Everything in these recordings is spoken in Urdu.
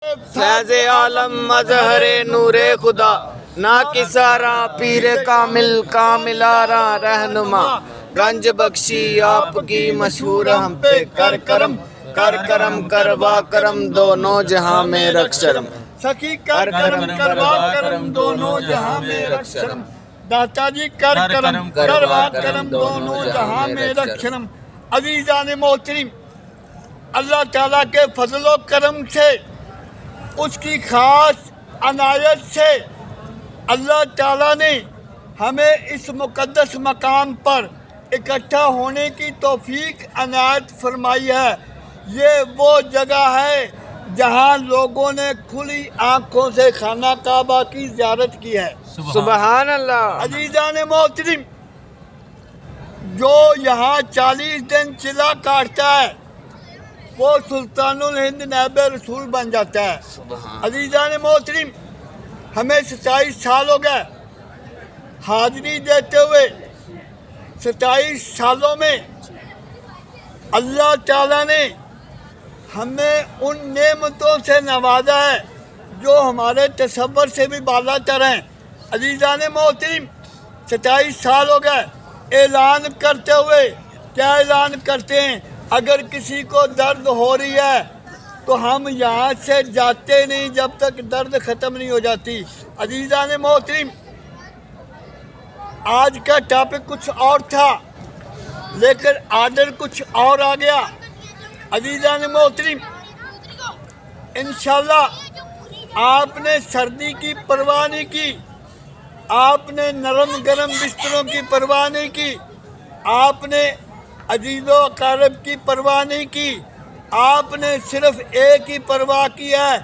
فیض عالم مظہر نور خدا نا کسارا پیر کامل کاملارا رہنما گنج بخشی آپ کی مشہور ہم پہ کر کرم کروا کرم دونوں جہاں میں رکھ شرم سخی کر کرم کروا کرم دونوں جہاں میں رکھ شرم داتا جی کر کرم کروا کرم دونوں جہاں میں رکھ شرم عزیزان محترم اللہ تعالیٰ کے فضل و کرم سے اس کی خاص عنایت سے اللہ تعالیٰ نے ہمیں اس مقدس مقام پر اکٹھا ہونے کی توفیق عنایت فرمائی ہے۔ یہ وہ جگہ ہے جہاں لوگوں نے کھلی آنکھوں سے خانہ کعبہ کی زیارت کی ہے۔ سبحان اللہ۔ عزیزان محترم جو یہاں 40 دن چلا کاٹتا ہے وہ سلطان الہند نائب رسول بن جاتا ہے۔ عزیزان محترم ہمیں 27 سال ہو گئے حاضری دیتے ہوئے۔ 27 سالوں میں اللہ تعالیٰ نے ہمیں ان نعمتوں سے نوازا ہے جو ہمارے تصور سے بھی بالا تر ہیں۔ عزیزان محترم 27 سال ہو گئے اعلان کرتے ہوئے۔ کیا اعلان کرتے ہیں؟ اگر کسی کو درد ہو رہی ہے تو ہم یہاں سے جاتے نہیں جب تک درد ختم نہیں ہو جاتی۔ عزیزان محترم آج کا ٹاپک کچھ اور تھا لیکن آرڈر کچھ اور آ گیا۔ عزیزان محترم انشاءاللہ آپ نے سردی کی پرواہ نہیں کی، آپ نے نرم گرم بستروں کی پرواہ نہیں کی، آپ نے عزیز و اقارب کی پرواہ نہیں کی، آپ نے صرف ایک ہی پرواہ کی ہے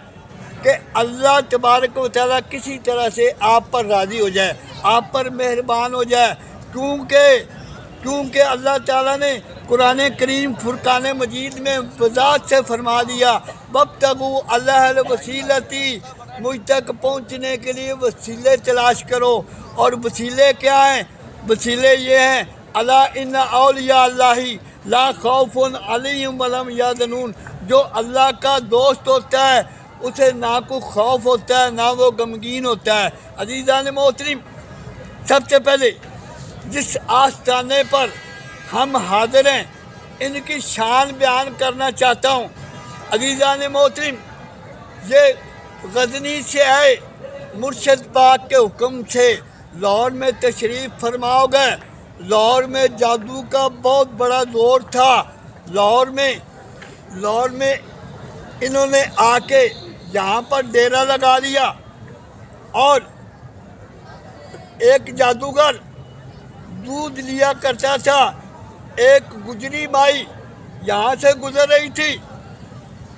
کہ اللہ تبارک و تعالیٰ کسی طرح سے آپ پر راضی ہو جائے، آپ پر مہربان ہو جائے، کیونکہ اللہ تعالیٰ نے قرآن کریم فرقان مجید میں وضاحت سے فرما دیا وَابْتَغُوا اللَّهَ الْوَسِيلَةِ، مجھ تک پہنچنے کے لیے وسیلے تلاش کرو۔ اور وسیلے کیا ہیں؟ وسیلے یہ ہیں الا ان اولیاء اللہ لا خوف علیہم ولا هم یحزنون، جو اللہ کا دوست ہوتا ہے اسے نہ کوئی خوف ہوتا ہے نہ وہ غمگین ہوتا ہے۔ عزیزان محترم سب سے پہلے جس آستانے پر ہم حاضر ہیں ان کی شان بیان کرنا چاہتا ہوں۔ عزیزان محترم یہ غزنی سے آئے مرشد پاک کے حکم سے لاہور میں تشریف فرما ہو گئے۔ لاہور میں جادو کا بہت بڑا زور تھا۔ لاہور میں انہوں نے آ کے یہاں پر ڈیرا لگا دیا اور ایک جادوگر دودھ لیا کرتا تھا۔ ایک گجری مائی یہاں سے گزر رہی تھی،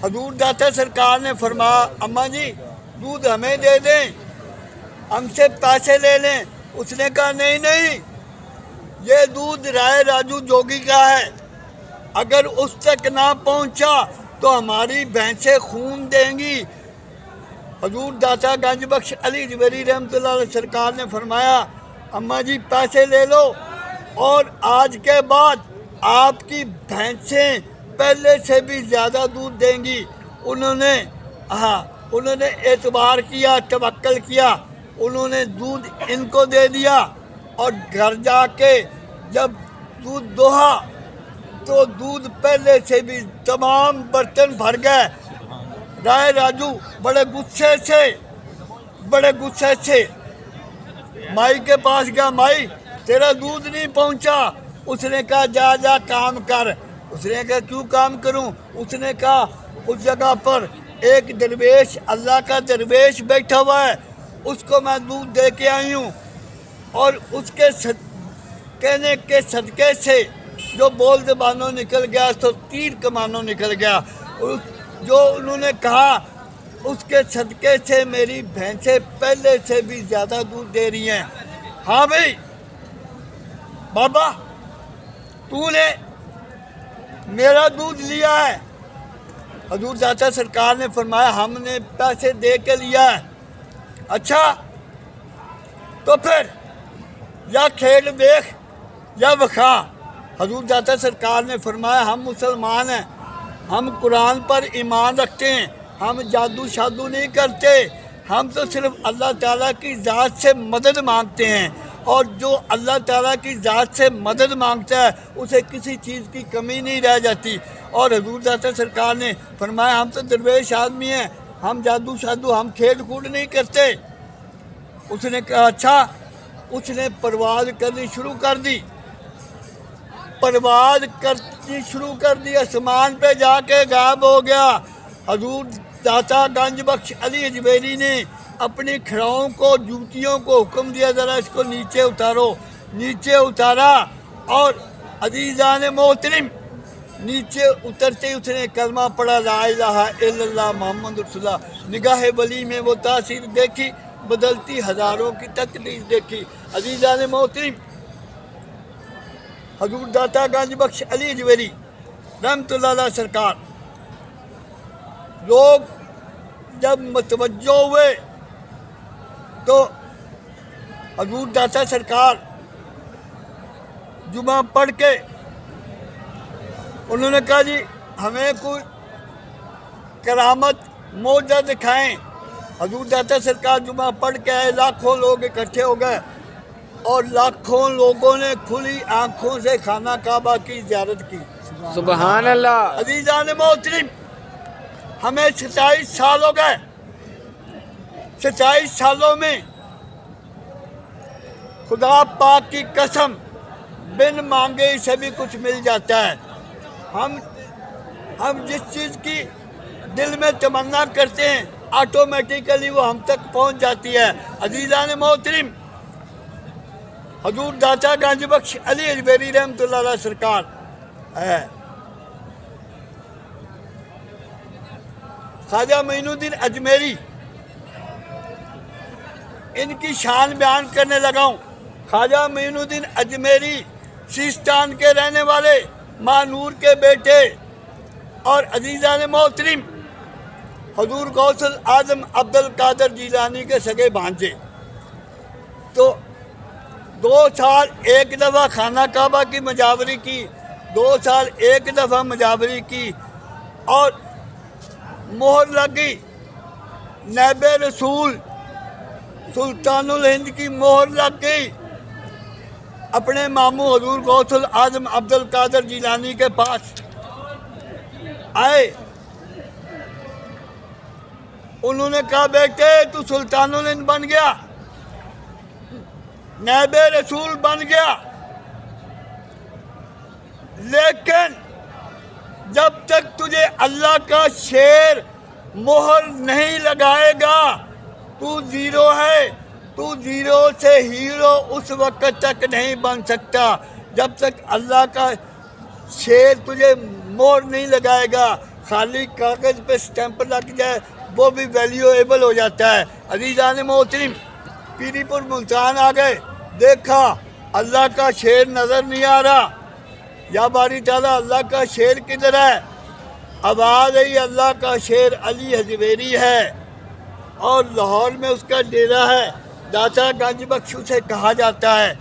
حضور داتا سرکار نے فرمایا اماں جی دودھ ہمیں دے دیں، ہم سے پیسے لے لیں۔ اس نے کہا نہیں، یہ دودھ رائے راجو جوگی کا ہے، اگر اس تک نہ پہنچا تو ہماری بھینسیں خون دیں گی۔ حضور داتا گنج بخش علی جویری رحمۃ اللہ علیہ سرکار نے فرمایا اماں جی پیسے لے لو اور آج کے بعد آپ کی بھینسیں پہلے سے بھی زیادہ دودھ دیں گی۔ انہوں نے اعتبار کیا، توکل کیا، انہوں نے دودھ ان کو دے دیا اور گھر جا کے جب دودھ دوہا تو دودھ پہلے سے بھی تمام برتن بھر گئے۔ رائے راجو بڑے غصے سے مائی کے پاس گیا، مائی تیرا دودھ نہیں پہنچا۔ اس نے کہا جا کام کر۔ اس نے کہا کیوں کام کروں؟ اس نے کہا اس جگہ پر ایک درویش اللہ کا درویش بیٹھا ہوا ہے، اس کو میں دودھ دے کے آئی ہوں، اور اس کے کہنے کے صدقے سے جو بول زبانوں نکل گیا تو تیر کمانوں نکل گیا۔ جو انہوں نے کہا اس کے صدقے سے میری بھینسیں پہلے سے بھی زیادہ دودھ دے رہی ہیں۔ ہاں بھائی بابا تو نے میرا دودھ لیا ہے؟ حضور داتا سرکار نے فرمایا ہم نے پیسے دے کے لیا ہے۔ اچھا تو پھر یا کھیل دیکھ یا وکھا۔ حضور داتا سرکار نے فرمایا ہم مسلمان ہیں، ہم قرآن پر ایمان رکھتے ہیں، ہم جادو شادو نہیں کرتے، ہم تو صرف اللہ تعالیٰ کی ذات سے مدد مانگتے ہیں، اور جو اللہ تعالیٰ کی ذات سے مدد مانگتا ہے اسے کسی چیز کی کمی نہیں رہ جاتی۔ اور حضور داتا سرکار نے فرمایا ہم تو درویش آدمی ہیں، ہم جادو شادو ہم کھیل کود نہیں کرتے۔ اس نے کہا اچھا، اس نے پرواز کرنی شروع کر دی، پرواز کرنی شروع کر دی، آسمان پہ جا کے غائب ہو گیا۔ حضور داتا گنج بخش علی اجمیری نے اپنی کھڑاؤں کو، جوتیوں کو حکم دیا ذرا اس کو نیچے اتارو، نیچے اتارا، اور عزیزان محترم نیچے اترتے ہی اس نے کلمہ پڑھا لا الہ الا اللہ محمد رسول اللہ۔ نگاہ ولی میں وہ تاثیر دیکھی، بدلتی ہزاروں کی تکلیف دیکھی۔ عزیزان محترم، حضور داتا گنج بخش علی اجمیری رحمت اللہ علیہ سرکار، لوگ جب متوجہ ہوئے تو حضور داتا سرکار جمعہ پڑھ کے انہوں نے کہا جی ہمیں کوئی کرامت معجزہ دکھائیں۔ حضور داتا سرکار جمعہ پڑھ کے آئے، لاکھوں لوگ اکٹھے ہو گئے، اور لاکھوں لوگوں نے کھلی آنکھوں سے خانہ کعبہ کی زیارت کی۔ سبحان اللہ۔ عزیزان محترم، ہمیں 27 سال ہو گئے، 27 سالوں میں خدا پاک کی قسم بن مانگے اسے بھی کچھ مل جاتا ہے۔ ہم جس چیز کی دل میں تمنا کرتے ہیں آٹومیٹیکلی وہ ہم تک پہنچ جاتی ہے۔ عزیزان محترم، حضور داتا گنج بخش علی اجمیری رحمت اللہ علیہ سرکار ہے، خواجہ معین الدین اجمیری، ان کی شان بیان کرنے لگا ہوں۔ خواجہ معین الدین اجمیری سیستان کے رہنے والے، مانور کے بیٹے، اور عزیزان محترم حضور غوث اعظم عبد القادر جیلانی کے سگے بھانجے۔ تو 2 سال ایک دفعہ خانہ کعبہ کی مجاوری کی، 2 سال ایک دفعہ مجاوری کی، اور مہر لگی نیب رسول سلطان الہند کی مہر لگ گئی۔ اپنے ماموں حضور غوث اعظم عبد القادر جیلانی کے پاس آئے، انہوں نے کہا بیٹے تو سلطان الہند بن گیا، نیب رسول بن گیا، لیکن جب تک تجھے اللہ کا شیر مہر نہیں لگائے گا تو زیرو ہے، تو زیرو سے ہیرو اس وقت تک نہیں بن سکتا جب تک اللہ کا شیر تجھے مہر نہیں لگائے گا۔ خالی کاغذ پہ سٹیمپ لگ جائے وہ بھی ویلیویبل ہو جاتا ہے۔ عزیزان محترم، پیری پور ملتان آ گئے، دیکھا اللہ کا شیر نظر نہیں آ رہا، یا باری تعالیٰ اللہ کا شیر کدھر ہے؟ آواز آئی اللہ کا شیر علی اجمیری ہے، اور لاہور میں اس کا ڈیرا ہے، داتا گنج بخش اسے کہا جاتا ہے۔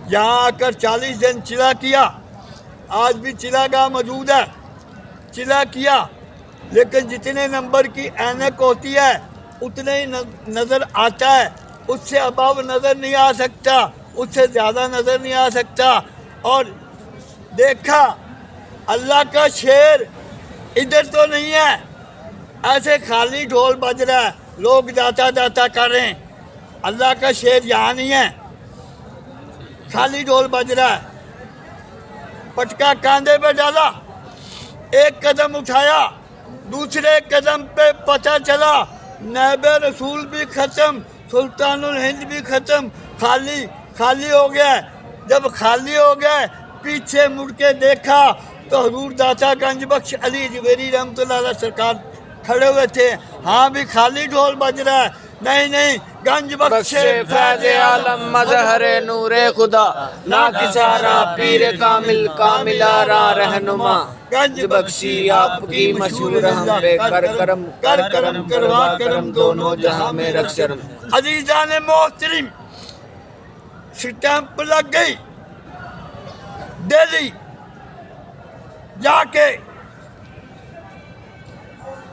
یہاں آ کر 40 دن چلا کیا، آج بھی چلا گاہ موجود ہے، چلا کیا، لیکن جتنے نمبر کی اینک ہوتی ہے اتنے ہی نظر آتا ہے، اس سے ابو نظر نہیں آ سکتا، اس سے زیادہ نظر نہیں آ سکتا۔ اور دیکھا اللہ کا شیر ادھر تو نہیں ہے، ایسے خالی ڈھول بج رہا ہے، لوگ جاتا جاتا کر رہے ہیں، اللہ کا شیر یہاں نہیں ہے، خالی ڈھول بج رہا ہے۔ پٹکا کاندھے پہ ڈالا، ایک قدم اٹھایا، دوسرے قدم پہ پتہ چلا نیب رسول بھی ختم، سلطان الہند بھی ختم، خالی ہو گیا۔ جب خالی ہو گئے پیچھے مڑ کے دیکھا تو حضور داتا گنج بخش علی اجمیری رحمت اللہ علیہ سرکار کھڑے ہوئے تھے۔ ہاں بھی خالی ڈھول بج رہا ہے، نہیں گنج بخش فیض عالم مظہر نور خدا، نا کسارا پیر کامل کاملارا رہنما، گنج بخشی آپ کی مشہور ہم پہ کر کرم کروا کرم دونوں جہاں میں رکھ شرم۔ عزیزان محترم، سٹیمپ لگ گئی، دہلی جا کے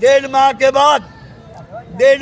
1.5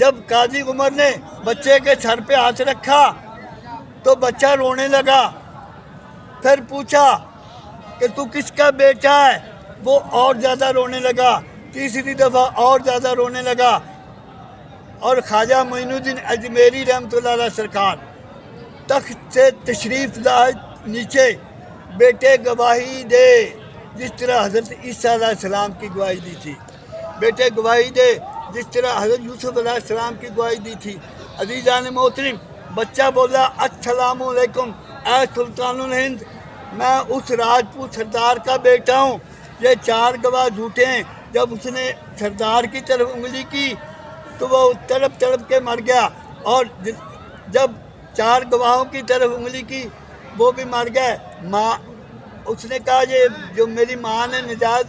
جب قاضی عمر نے بچے کے سر پہ ہاتھ رکھا تو بچہ رونے لگا. پھر پوچھا کہ تو کس کا بیٹا ہے؟ وہ اور زیادہ رونے لگا. تیسری دفعہ اور زیادہ رونے لگا. اور خواجہ معین الدین اجمیری رحمۃ اللہ علیہ سرکار تخت سے تشریف لائے نیچے. بیٹے گواہی دے جس طرح حضرت عیسیٰ علیہ السلام کی گواہی دی تھی. بیٹے گواہی دے جس طرح حضرت یوسف علیہ السلام کی گواہی دی تھی. عزیزان محترم، بچہ بولا السلام علیکم اے سلطان الہند، میں اس راجپوت سردار کا بیٹا ہوں. یہ 4 گواہ جھوٹے ہیں. جب اس نے سردار کی طرف انگلی کی تو وہ تڑپ تڑپ کے مر گیا. اور جب 4 گواہوں کی طرف انگلی کی وہ بھی مر گئے. ماں اس نے کہا یہ جو میری ماں نے نجائز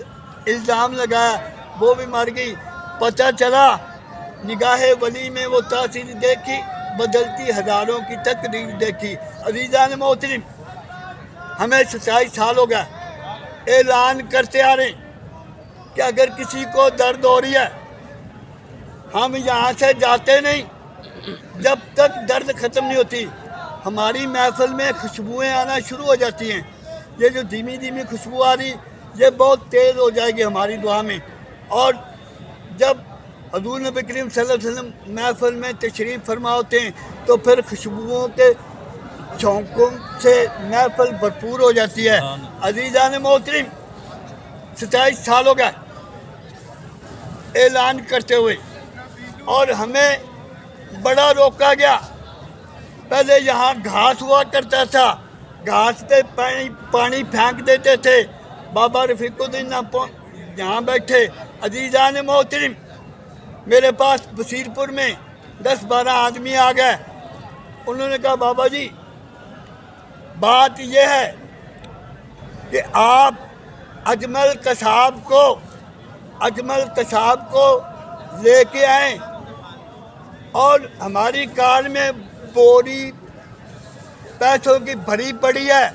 الزام لگایا وہ بھی مر گئی. پتہ چلا نگاہ ولی میں وہ تاثیر دیکھی، بدلتی ہزاروں کی تقریر دیکھی. عزیزان محترم، ہمیں 27 سال ہو گیا اعلان کرتے آ رہے ہیں کہ اگر کسی کو درد ہو رہی ہے ہم یہاں سے جاتے نہیں جب تک درد ختم نہیں ہوتی. ہماری محفل میں خوشبوئیں آنا شروع ہو جاتی ہیں. یہ جو دھیمی دھیمی خوشبو آ رہی یہ بہت تیز ہو جائے گی ہماری دعا میں. اور جب حضور نبی کریم صلی اللہ علیہ وسلم محفل میں تشریف فرما ہوتے ہیں تو پھر خوشبوؤں کے جھونکوں سے محفل بھرپور ہو جاتی ہے. عزیزان محترم، 27 سال ہو گئے اعلان کرتے ہوئے اور ہمیں بڑا روکا گیا. پہلے یہاں گھاس ہوا کرتا تھا، گھاس پہ پانی پھینک دیتے تھے. بابا رفیق الدین یہاں بیٹھے. عزیزان محترم، میرے پاس بصیر پور میں 10-12 آدمی آ گئے. انہوں نے کہا بابا جی بات یہ ہے کہ آپ اجمل قصاب کو لے کے آئیں اور ہماری کار میں بوری پیسوں کی بھری پڑی ہے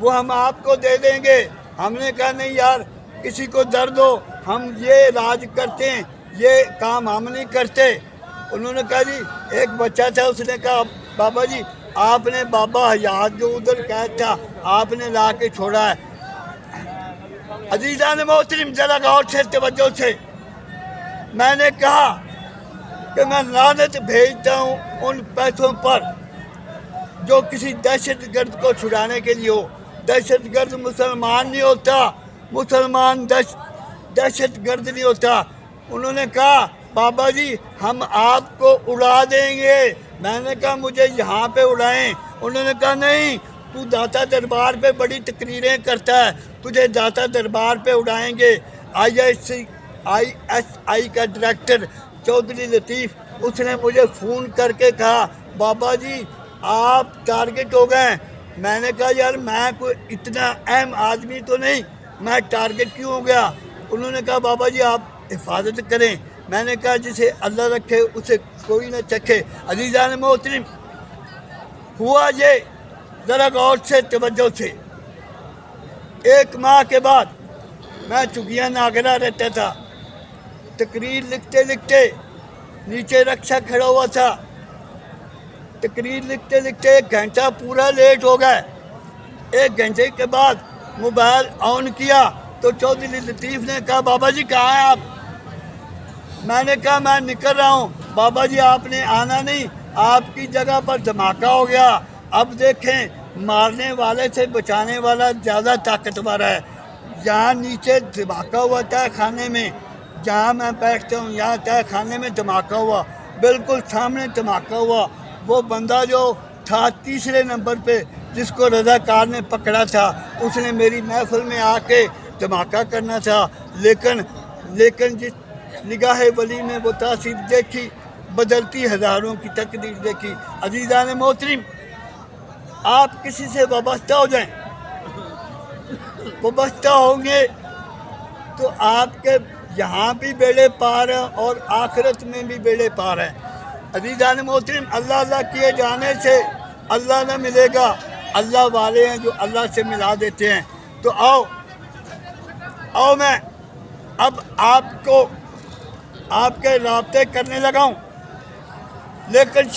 وہ ہم آپ کو دے دیں گے. ہم نے کہا نہیں یار، کسی کو درد ہو ہم یہ علاج کرتے ہیں، یہ کام ہم نہیں کرتے. انہوں نے کہا جی ایک بچہ تھا، اس نے کہا بابا جی آپ نے بابا حیات جو ادھر قید تھا آپ نے لا کے چھوڑا ہے. عزیزان محترم ذرا غور سے توجہ سے، میں نے کہا کہ میں لعنت بھیجتا ہوں ان پیسوں پر جو کسی دہشت گرد کو چھڑانے کے لیے ہو. دہشت گرد مسلمان نہیں ہوتا، مسلمان دہشت گرد نہیں ہوتا. انہوں نے کہا بابا جی ہم آپ کو اڑا دیں گے. میں نے کہا مجھے یہاں پہ اڑائیں. انہوں نے کہا نہیں، تو داتا دربار پہ بڑی تقریریں کرتا ہے، تجھے داتا دربار پہ اڑائیں گے. ISI کا ڈائریکٹر چودھری لطیف اس نے مجھے فون کر کے کہا بابا جی آپ ٹارگٹ ہو گئے. میں نے کہا یار میں کوئی اتنا اہم آدمی تو نہیں، میں ٹارگٹ کیوں ہو گیا؟ انہوں نے کہا بابا جی آپ حفاظت کریں. میں نے کہا جسے اللہ رکھے اسے کوئی نہ چکھے. عزیزان محترم، ہوا یہ، ذرا غور سے توجہ سے. 1 ماہ کے بعد میں چگیاں ناگرہ رہتا تھا. تقریر لکھتے لکھتے نیچے رکشا کھڑا ہوا تھا. تقریر لکھتے لکھتے 1 گھنٹہ پورا لیٹ ہو گئے. 1 گھنٹے کے بعد موبائل آن کیا تو چودھری لطیف نے کہا بابا جی کہاں ہیں آپ؟ میں نے کہا میں نکل رہا ہوں. بابا جی آپ نے آنا نہیں، آپ کی جگہ پر دھماکہ ہو گیا. اب دیکھیں مارنے والے سے بچانے والا زیادہ طاقتور ہے. یہاں نیچے دھماکہ ہوا تھا خانے میں، جہاں میں بیٹھتا ہوں یہاں تہ خانے میں دھماکہ ہوا، بالکل سامنے دھماکہ ہوا. وہ بندہ جو تھا 3 نمبر پہ جس کو رضاکار نے پکڑا تھا اس نے میری محفل میں آ کے دھماکہ کرنا تھا. لیکن جس نگاہ ولی میں وہ تاثیر دیکھی، بدلتی ہزاروں کی تقدیر دیکھی. عزیزان محترم، آپ کسی سے وابستہ ہو جائیں، وابستہ ہوں گے تو آپ کے یہاں بھی بیڑے پار ہیں اور آخرت میں بھی بیڑے پار ہیں. عزیزان محترم، اللہ اللہ کیے جانے سے اللہ نہ ملے گا. اللہ والے ہیں جو اللہ سے ملا دیتے ہیں. تو آؤ میں اب آپ کو آپ کے رابطے کرنے لگا ہوں. لیکن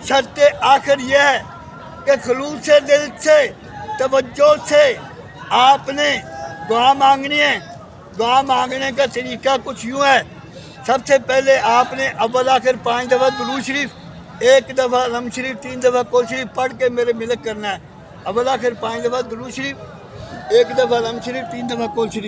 شرط آخر یہ ہے کہ خلوص دل سے توجہ سے آپ نے دعا مانگنی ہے. دعا مانگنے کا طریقہ کچھ یوں ہے. سب سے پہلے آپ نے اول آخر 5 دفعہ درود شریف، 1 دفعہ علم شریف، 3 دفعہ کل شریف پڑھ کے میرے ملک کرنا ہے. اول آخر 5 دفعہ درود شریف، 1 دفعہ علم شریف، 3 دفعہ کل شریف.